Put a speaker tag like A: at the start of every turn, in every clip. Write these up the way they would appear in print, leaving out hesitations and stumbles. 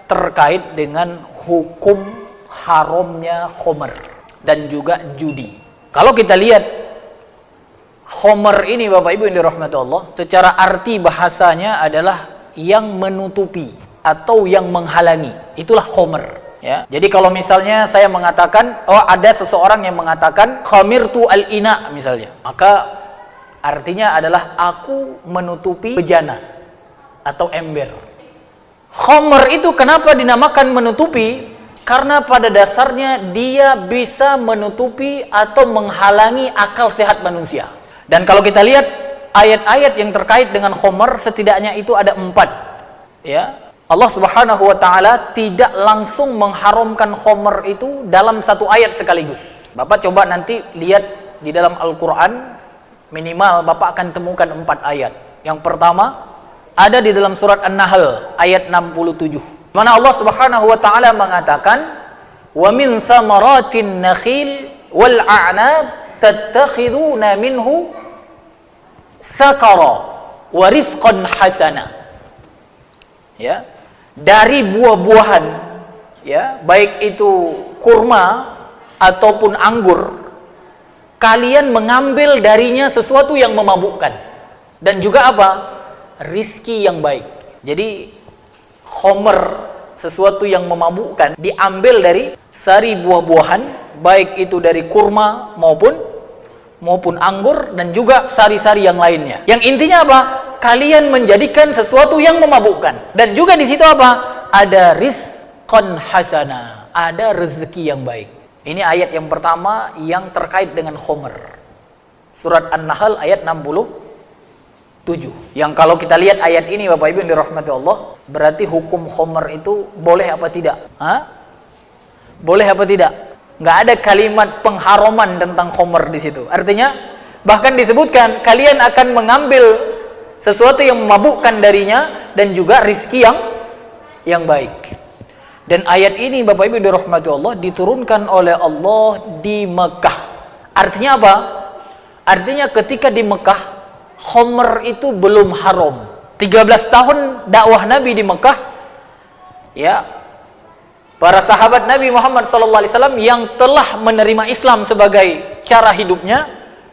A: terkait dengan hukum haramnya khamr dan juga judi. Kalau kita lihat khamr ini Bapak Ibu yang dirahmati Allah, secara arti bahasanya adalah yang menutupi atau yang menghalangi. Itulah khamr, ya. Jadi kalau misalnya saya mengatakan, oh ada seseorang yang mengatakan khamirtu al-ina misalnya, maka artinya adalah aku menutupi bejana atau ember. Khamr itu kenapa dinamakan menutupi? Karena pada dasarnya dia bisa menutupi atau menghalangi akal sehat manusia. Dan kalau kita lihat ayat-ayat yang terkait dengan khamr, setidaknya itu ada 4. Ya, Allah Subhanahu wa taala tidak langsung mengharamkan khamr itu dalam satu ayat sekaligus. Bapak coba nanti lihat di dalam Al-Qur'an, minimal Bapak akan temukan 4 ayat. Yang pertama ada di dalam surat An-Nahl ayat 67. Mana Allah Subhanahu wa taala mengatakan, "Wa min thamaratin nakhil wal a'nab tattakhiduna minhu sakara wa rizqan hasana." Ya, dari buah-buahan, ya, baik itu kurma ataupun anggur, kalian mengambil darinya sesuatu yang memabukkan dan juga apa? Rizki yang baik. Jadi khamr, sesuatu yang memabukkan, diambil dari sari buah-buahan, baik itu dari kurma maupun anggur dan juga sari-sari yang lainnya. Yang intinya apa? Kalian menjadikan sesuatu yang memabukkan. Dan juga di situ apa? Ada rizqan hasana, ada rezeki yang baik. Ini ayat yang pertama yang terkait dengan khamr. Surat An-Nahl ayat 67. Yang kalau kita lihat ayat ini Bapak Ibu yang dirahmati Allah, berarti hukum khamr itu boleh apa tidak? Boleh apa tidak? Nggak ada kalimat pengharaman tentang khamr di situ. Artinya bahkan disebutkan kalian akan mengambil sesuatu yang memabukkan darinya dan juga rizki yang baik. Dan ayat ini Bapak Ibu dirahmati Allah diturunkan oleh Allah di Mekah. Artinya apa? Artinya ketika di Mekah khamr itu belum haram. 13 tahun dakwah Nabi di Mekah, ya, para sahabat Nabi Muhammad SAW yang telah menerima Islam sebagai cara hidupnya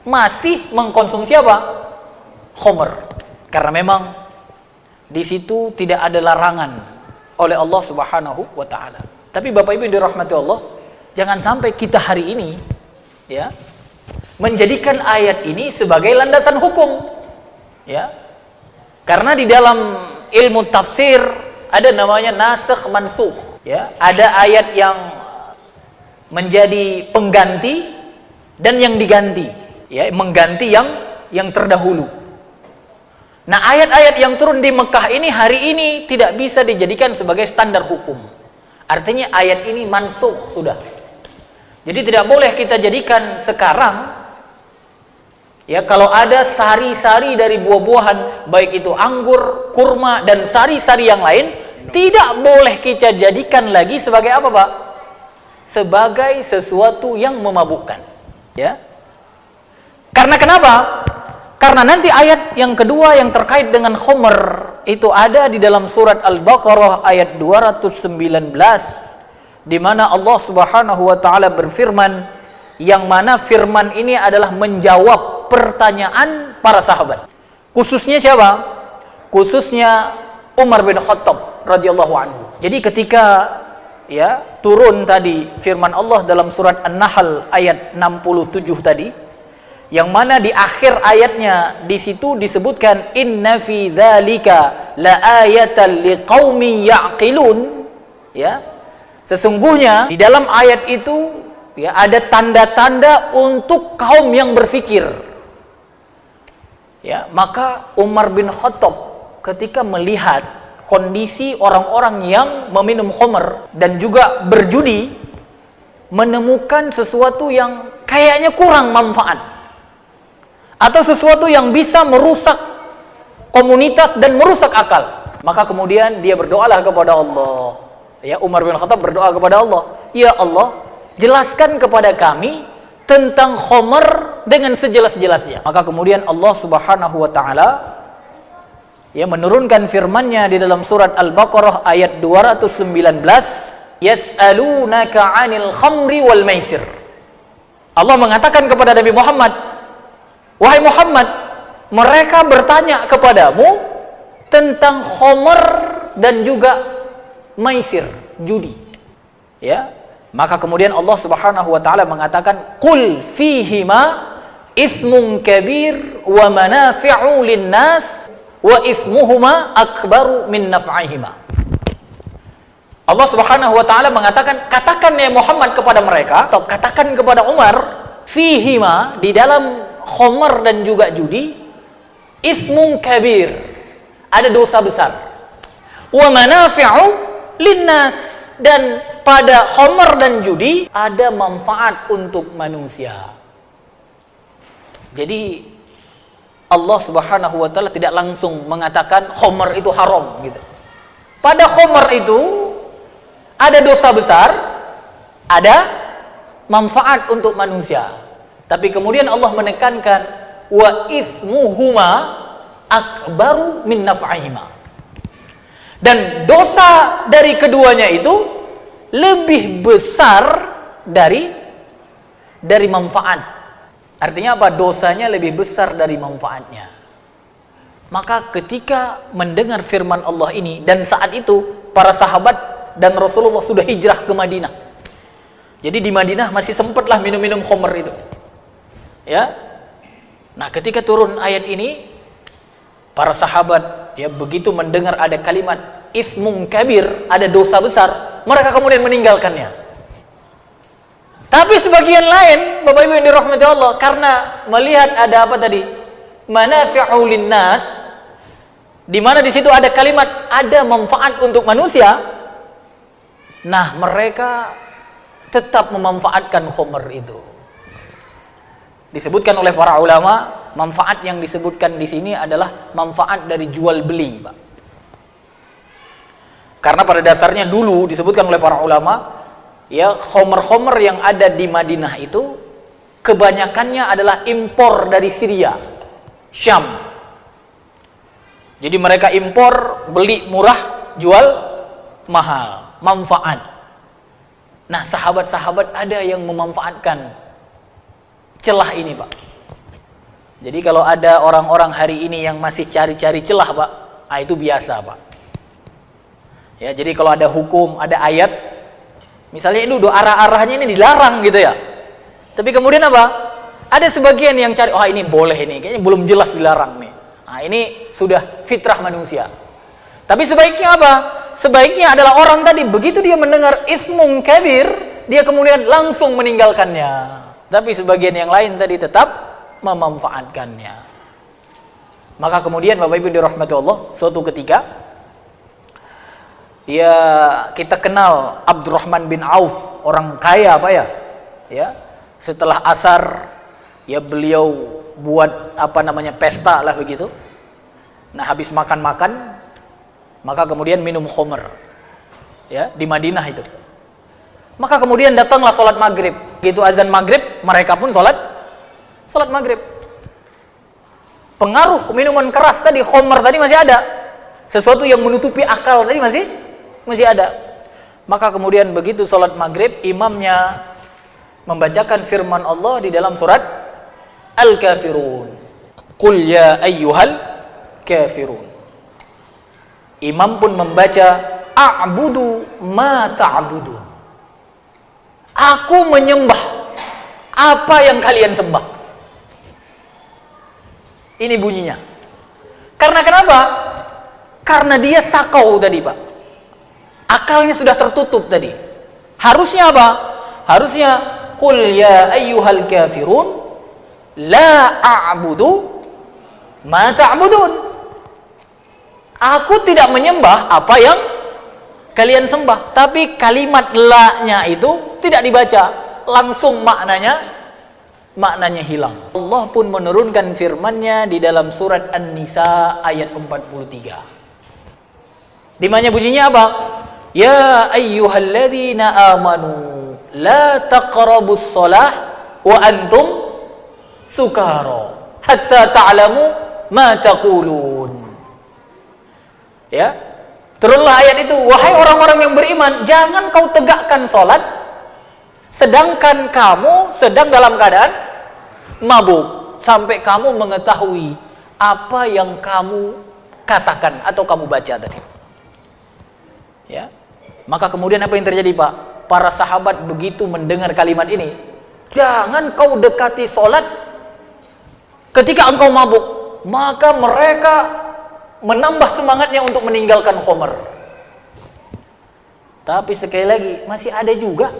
A: masih mengkonsumsi apa? Khamr. Karena memang di situ tidak ada larangan oleh Allah Subhanahu wa taala. Tapi Bapak Ibu yang dirahmati Allah, jangan sampai kita hari ini, ya, menjadikan ayat ini sebagai landasan hukum. Ya. Karena di dalam ilmu tafsir ada namanya nasikh mansukh, ya. Ada ayat yang menjadi pengganti dan yang diganti, ya, mengganti yang terdahulu. Nah, ayat-ayat yang turun di Mekah ini hari ini tidak bisa dijadikan sebagai standar hukum. Artinya ayat ini mansukh sudah. Jadi tidak boleh kita jadikan sekarang, ya, kalau ada sari-sari dari buah-buahan, baik itu anggur, kurma dan sari-sari yang lain, tidak boleh kita jadikan lagi sebagai apa, Pak? Sebagai sesuatu yang memabukkan, ya. Karena kenapa? Karena nanti ayat yang kedua yang terkait dengan khamr itu ada di dalam surat Al-Baqarah ayat 219, di mana Allah Subhanahu wa taala berfirman, yang mana firman ini adalah menjawab pertanyaan para sahabat. Khususnya siapa? Khususnya Umar bin Khattab radhiyallahu anhu. Jadi ketika, ya, turun tadi firman Allah dalam surat An-Nahl ayat 67 tadi, yang mana di akhir ayatnya di situ disebutkan inna fi dzalika laayatan liqaumin ya'qilun, ya. Sesungguhnya di dalam ayat itu, ya, ada tanda-tanda untuk kaum yang berfikir. Ya, maka Umar bin Khattab ketika melihat kondisi orang-orang yang meminum khamr dan juga berjudi, menemukan sesuatu yang kayaknya kurang manfaat atau sesuatu yang bisa merusak komunitas dan merusak akal, maka kemudian dia berdoalah kepada Allah. Ya, Umar bin Khattab berdoa kepada Allah, ya Allah, jelaskan kepada kami tentang khamr dengan sejelas-jelasnya. Maka kemudian Allah Subhanahu wa taala ya menurunkan firman-Nya di dalam surat Al-Baqarah ayat 219, yas'alunaka 'anil khamri wal maisir. Allah mengatakan kepada Nabi Muhammad, wahai Muhammad, mereka bertanya kepadamu tentang khamr dan juga maisir, judi. Ya, maka kemudian Allah Subhanahu wa taala mengatakan, qul fihima itsmun kabir wa manafi'u lin-nas wa itsmuhuma akbaru min naf'ihima. Allah Subhanahu wa taala mengatakan, katakan ya Muhammad kepada mereka, atau katakan kepada Umar, fihima, di dalam khamr dan juga judi, itsmun kabir, ada dosa besar. Wa manafi'u linnas, dan pada khamr dan judi ada manfaat untuk manusia. Jadi Allah Subhanahu wa taala tidak langsung mengatakan khamr itu haram gitu. Pada khamr itu ada dosa besar, ada manfaat untuk manusia. Tapi kemudian Allah menekankan wa itsmuhuma akbaru min naf'ihima. Dan dosa dari keduanya itu lebih besar dari manfaat. Artinya apa? Dosanya lebih besar dari manfaatnya. Maka ketika mendengar firman Allah ini, dan saat itu para sahabat dan Rasulullah sudah hijrah ke Madinah. Jadi di Madinah masih sempatlah minum-minum khamr itu. Ya. Nah, ketika turun ayat ini, para sahabat ya begitu mendengar ada kalimat itsmun kabir, ada dosa besar, mereka kemudian meninggalkannya. Tapi sebagian lain, Bapak Ibu yang dirahmati Allah, karena melihat ada apa tadi? Manafi'u linnas, di mana di situ ada kalimat ada manfaat untuk manusia. Nah, mereka tetap memanfaatkan khamr itu. Disebutkan oleh para ulama, manfaat yang disebutkan di sini adalah manfaat dari jual beli, Pak. Karena pada dasarnya dulu disebutkan oleh para ulama, ya khamr-khamr yang ada di Madinah itu kebanyakannya adalah impor dari Syria, Syam. Jadi mereka impor, beli murah, jual mahal. Manfaat. Nah, sahabat-sahabat ada yang memanfaatkan celah ini, Pak. Jadi kalau ada orang-orang hari ini yang masih cari-cari celah, Pak, nah itu biasa, Pak. Ya, jadi kalau ada hukum, ada ayat, misalnya itu arah-arahnya ini dilarang gitu ya. Tapi kemudian apa? Ada sebagian yang cari, oh ini boleh ini, kayaknya belum jelas dilarang nih. Nah, ini sudah fitrah manusia. Tapi sebaiknya apa? Sebaiknya adalah orang tadi begitu dia mendengar itsmun kabir, dia kemudian langsung meninggalkannya. Tapi sebagian yang lain tadi tetap memanfaatkannya. Maka kemudian Bapak Ibu dirahmati Allah, suatu ketika ya kita kenal Abdurrahman bin Auf, orang kaya Pak ya. Ya, setelah asar ya beliau buat apa namanya pesta lah begitu. Nah, habis makan-makan maka kemudian minum khamr ya di Madinah itu. Maka kemudian datanglah sholat maghrib. Begitu azan maghrib, mereka pun sholat maghrib. Pengaruh minuman keras tadi, khamr tadi masih ada. Sesuatu yang menutupi akal tadi masih ada. Maka kemudian begitu sholat maghrib, imamnya membacakan firman Allah di dalam surat Al-Kafirun. Qul ya ayyuhal kafirun. Imam pun membaca a'budu ma ta'budun. Aku menyembah apa yang kalian sembah. Ini bunyinya. Karena kenapa? Karena dia sakau tadi, Pak. Akalnya sudah tertutup tadi. Harusnya apa? Harusnya qul ya ayyuhal kafirun la a'budu ma ta'budun. Aku tidak menyembah apa yang kalian sembah. Tapi kalimat la-nya itu tidak dibaca. Langsung maknanya hilang. Allah pun menurunkan firman-Nya di dalam surat An-Nisa ayat 43. Di mana bunyinya apa? Ya ayyuhalladzina amanu la taqrabus shalah wa antum sukara hatta ta'lamu ma taqulun. Ya. Turunlah ayat itu, wahai orang-orang yang beriman, jangan kau tegakkan sholat sedangkan kamu sedang dalam keadaan mabuk, sampai kamu mengetahui apa yang kamu katakan atau kamu baca tadi. Ya. Maka kemudian apa yang terjadi, Pak? Para sahabat begitu mendengar kalimat ini, jangan kau dekati sholat ketika engkau mabuk, maka mereka menambah semangatnya untuk meninggalkan khamr. Tapi sekali lagi masih ada juga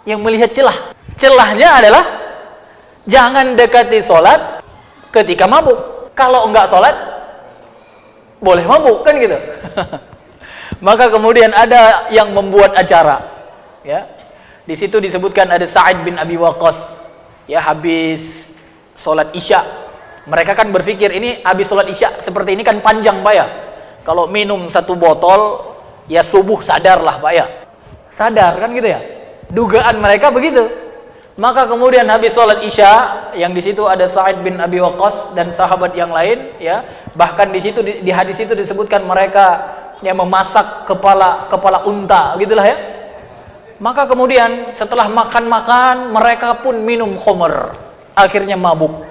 A: yang melihat celah. Celahnya adalah jangan dekati sholat ketika mabuk. Kalau enggak sholat boleh mabuk, kan gitu. Maka kemudian ada yang membuat acara, ya. Di situ disebutkan ada Sa'id bin Abi Waqqas, ya, habis sholat Isya. Mereka kan berpikir ini habis sholat Isya seperti ini kan panjang, Pak ya. Kalau minum 1 botol ya subuh sadarlah, Pak ya. Sadar kan gitu ya. Dugaan mereka begitu. Maka kemudian habis sholat Isya, yang di situ ada Sa'id bin Abi Waqqas dan sahabat yang lain, ya. Bahkan di situ di hadis itu disebutkan mereka yang memasak kepala unta, gitulah ya. Maka kemudian setelah makan-makan mereka pun minum khamr, akhirnya mabuk.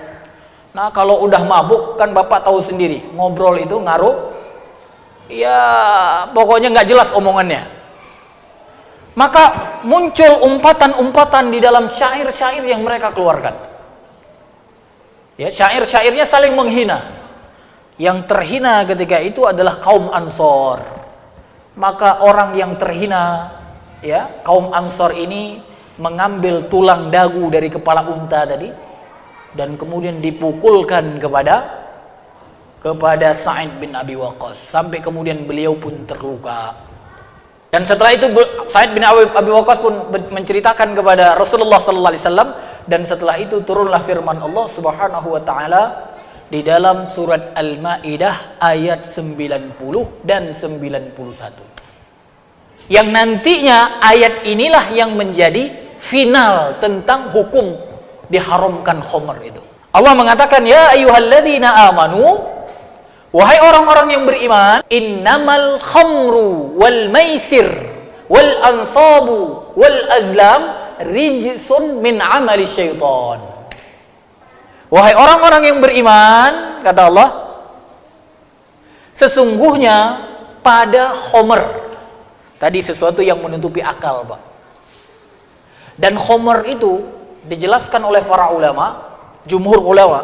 A: Nah, kalau udah mabuk kan Bapak tahu sendiri, ngobrol itu ngaruh, ya pokoknya nggak jelas omongannya. Maka muncul umpatan-umpatan di dalam syair-syair yang mereka keluarkan. Ya, syair-syairnya saling menghina. Yang terhina ketika itu adalah kaum Ansor. Maka orang yang terhina, ya, kaum Ansor ini mengambil tulang dagu dari kepala unta tadi dan kemudian dipukulkan kepada Sa'id bin Abi Waqqas sampai kemudian beliau pun terluka. Dan setelah itu Sa'id bin Abi Waqqas pun menceritakan kepada Rasulullah sallallahu alaihi wasallam, dan setelah itu turunlah firman Allah Subhanahu wa taala di dalam surat Al-Maidah ayat 90 dan 91. Yang nantinya ayat inilah yang menjadi final tentang hukum diharamkan khamr itu. Allah mengatakan, ya ayyuhalladzina amanu, wahai orang-orang yang beriman, innamal khamru wal maisir wal ansabu wal azlam rijsun min amali syaitan. Wahai orang-orang yang beriman, kata Allah, sesungguhnya pada khamr, tadi sesuatu yang menutupi akal, Pak. Dan khamr itu dijelaskan oleh para ulama, jumhur ulama,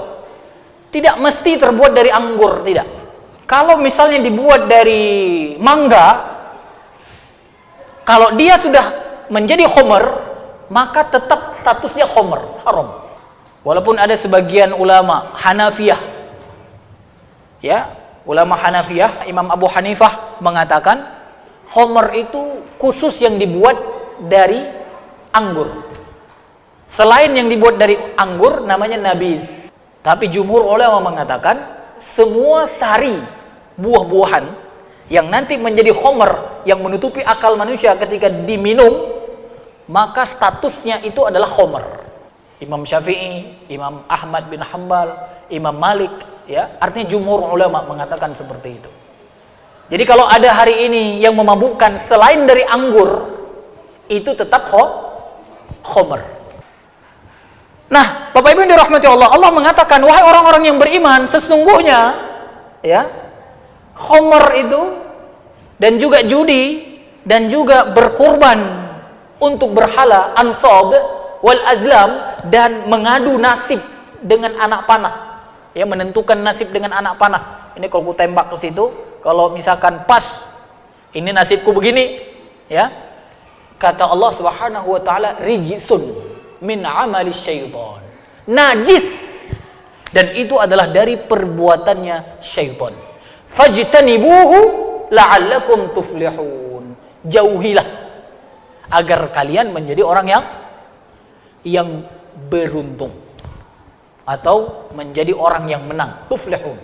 A: tidak mesti terbuat dari anggur, tidak. Kalau misalnya dibuat dari mangga, kalau dia sudah menjadi khamr, maka tetap statusnya khamr, haram. Walaupun ada sebagian ulama Hanafiyah, ya, ulama Hanafiyah, Imam Abu Hanifah mengatakan khamr itu khusus yang dibuat dari anggur. Selain yang dibuat dari anggur namanya nabiz. Tapi jumhur ulama mengatakan semua sari buah-buahan yang nanti menjadi khamr yang menutupi akal manusia ketika diminum, maka statusnya itu adalah khamr. Imam Syafi'i, Imam Ahmad bin Hanbal, Imam Malik, ya, artinya jumhur ulama mengatakan seperti itu. Jadi kalau ada hari ini yang memabukkan selain dari anggur, itu tetap khamr. Nah, Bapak Ibu yang dirahmati Allah, Allah mengatakan, wahai orang-orang yang beriman, sesungguhnya, ya, khamr itu dan juga judi dan juga berkurban untuk berhala, ansab wal azlam, dan mengadu nasib dengan anak panah, ya, menentukan nasib dengan anak panah. Ini kalau ku tembak ke situ, kalau misalkan pas, ini nasibku begini, ya, kata Allah Subhanahu wa taala, rijsun min amali syaitan, najis, dan itu adalah dari perbuatannya syaitan. Fajtanibuhu la'allakum tuflihun, jauhilah agar kalian menjadi orang yang beruntung atau menjadi orang yang menang, tuflihun.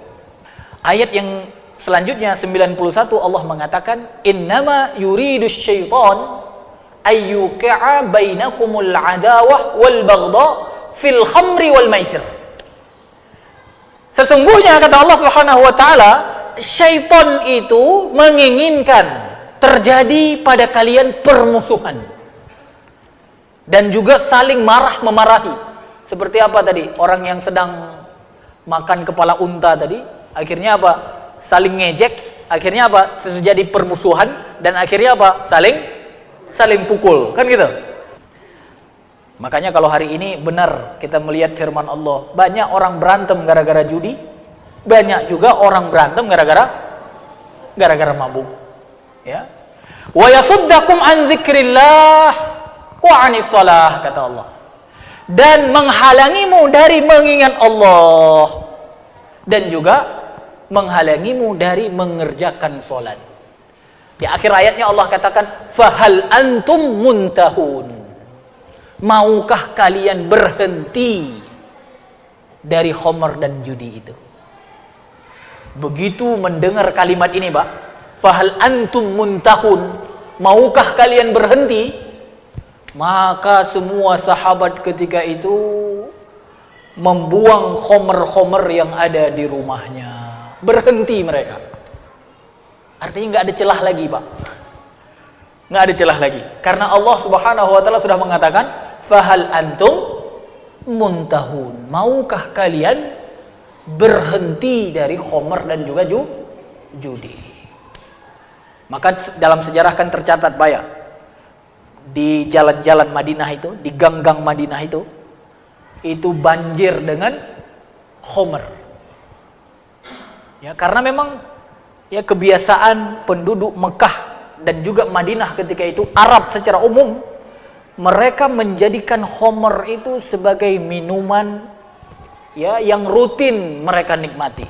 A: Ayat yang selanjutnya 91 Allah mengatakan, innama yuridus syaitan ayyuqi'a bainakumul adawah wal baghdha fil khamri wal maisir. Sesungguhnya kata Allah Subhanahu wa taala, syaitan itu menginginkan terjadi pada kalian permusuhan dan juga saling marah memarahi. Seperti apa tadi? Orang yang sedang makan kepala unta tadi, akhirnya apa? Saling ngejek, akhirnya apa? Terjadi permusuhan dan akhirnya apa? Saling pukul, kan gitu. Makanya kalau hari ini benar kita melihat firman Allah, banyak orang berantem gara-gara judi, banyak juga orang berantem gara-gara mabuk. Ya. Wa yasuddakum an dzikrillah wa 'anis shalah, kata Allah. Dan menghalangimu dari mengingat Allah dan juga menghalangimu dari mengerjakan salat. Di akhir ayatnya Allah katakan, fahal antum muntahun. Maukah kalian berhenti dari khamr dan judi itu? Begitu mendengar kalimat ini, Pak, fahal antum muntahun, maukah kalian berhenti? Maka semua sahabat ketika itu membuang khamr-khamr yang ada di rumahnya. Berhenti mereka. Artinya nggak ada celah lagi, Pak. Nggak ada celah lagi. Karena Allah Subhanahu wa taala sudah mengatakan, fahal antum muntahun. Maukah kalian berhenti dari khamr dan juga judi? Maka dalam sejarah kan tercatat, Pak, ya, di jalan-jalan Madinah itu, di gang-gang Madinah itu banjir dengan khamr. Ya, karena memang ya kebiasaan penduduk Mekah dan juga Madinah ketika itu, Arab secara umum, mereka menjadikan khamr itu sebagai minuman ya yang rutin mereka nikmati.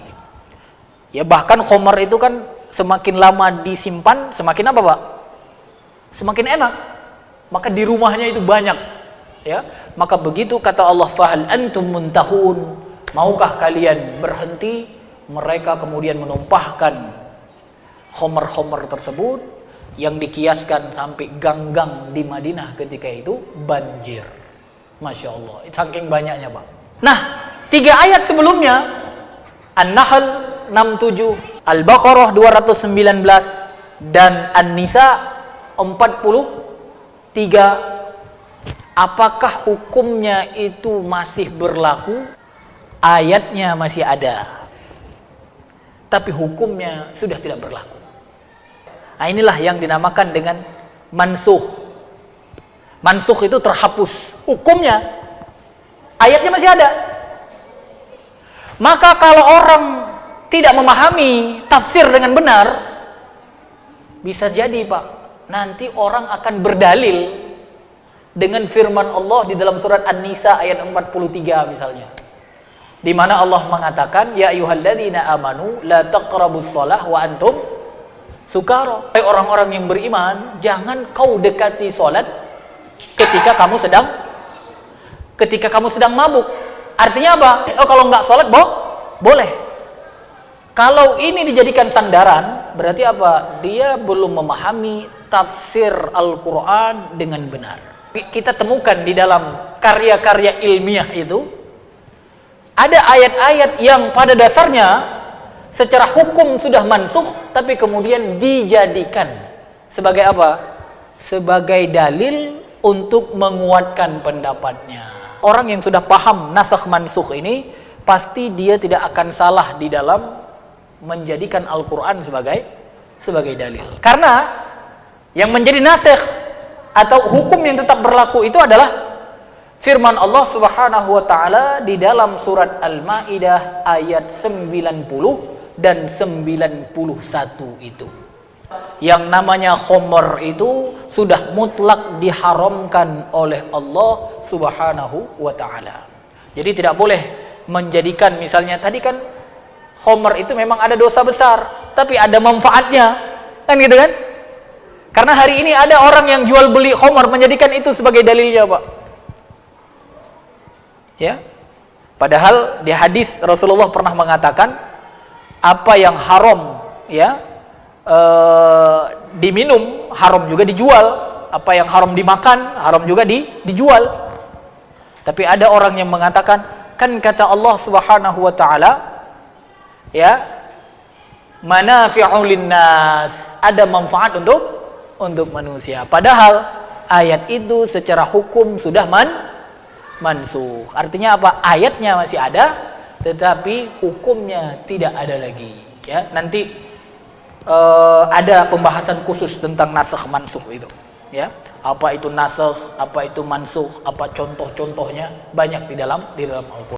A: Ya, bahkan khamr itu kan semakin lama disimpan semakin apa, Pak? Semakin enak. Maka di rumahnya itu banyak. Ya, maka begitu kata Allah, fahal antum muntahun, maukah kalian berhenti? Mereka kemudian menumpahkan khamr-khamr tersebut yang dikiaskan sampai gang-gang di Madinah ketika itu banjir. Masya Allah, saking banyaknya, Pak. Nah, 3 ayat sebelumnya, An-Nahl 67, Al-Baqarah 219, dan An-Nisa 43. Apakah hukumnya itu masih berlaku? Ayatnya masih ada, tapi hukumnya sudah tidak berlaku. Nah, inilah yang dinamakan dengan mansukh. Mansukh itu terhapus hukumnya, ayatnya masih ada. Maka kalau orang tidak memahami tafsir dengan benar, bisa jadi, Pak, nanti orang akan berdalil dengan firman Allah di dalam surat An-Nisa ayat 43 misalnya, di mana Allah mengatakan, ya ayyuhalladzina amanu la taqrabus shalah wa antum sukara. Hai orang-orang yang beriman, jangan kau dekati salat ketika kamu sedang mabuk. Artinya apa? Oh, kalau nggak salat boleh. Kalau ini dijadikan sandaran, berarti apa? Dia belum memahami tafsir Al-Qur'an dengan benar. Kita temukan di dalam karya-karya ilmiah itu ada ayat-ayat yang pada dasarnya secara hukum sudah mansukh, tapi kemudian dijadikan sebagai apa? Sebagai dalil untuk menguatkan pendapatnya. Orang yang sudah paham nasakh mansukh ini, pasti dia tidak akan salah di dalam menjadikan Al-Quran sebagai dalil. Karena yang menjadi nasikh atau hukum yang tetap berlaku itu adalah firman Allah Subhanahu wa taala di dalam surat Al-Maidah ayat 90 dan 91 itu. Yang namanya khamr itu sudah mutlak diharamkan oleh Allah Subhanahu wa taala. Jadi tidak boleh menjadikan, misalnya tadi kan khamr itu memang ada dosa besar, tapi ada manfaatnya. Kan gitu kan? Karena hari ini ada orang yang jual beli khamr menjadikan itu sebagai dalilnya, Pak. Ya. Padahal di hadis Rasulullah pernah mengatakan, apa yang haram ya diminum, haram juga dijual. Apa yang haram dimakan, haram juga dijual. Tapi ada orang yang mengatakan, kan kata Allah Subhanahu wa taala, ya, manafi'u linnas, ada manfaat untuk manusia. Padahal ayat itu secara hukum sudah mansukh. Artinya apa? Ayatnya masih ada, tetapi hukumnya tidak ada lagi. Ya, nanti ada pembahasan khusus tentang nasakh mansukh itu. Ya, apa itu nasakh, apa itu mansukh, apa contoh-contohnya, banyak di dalam Al-Qur'an.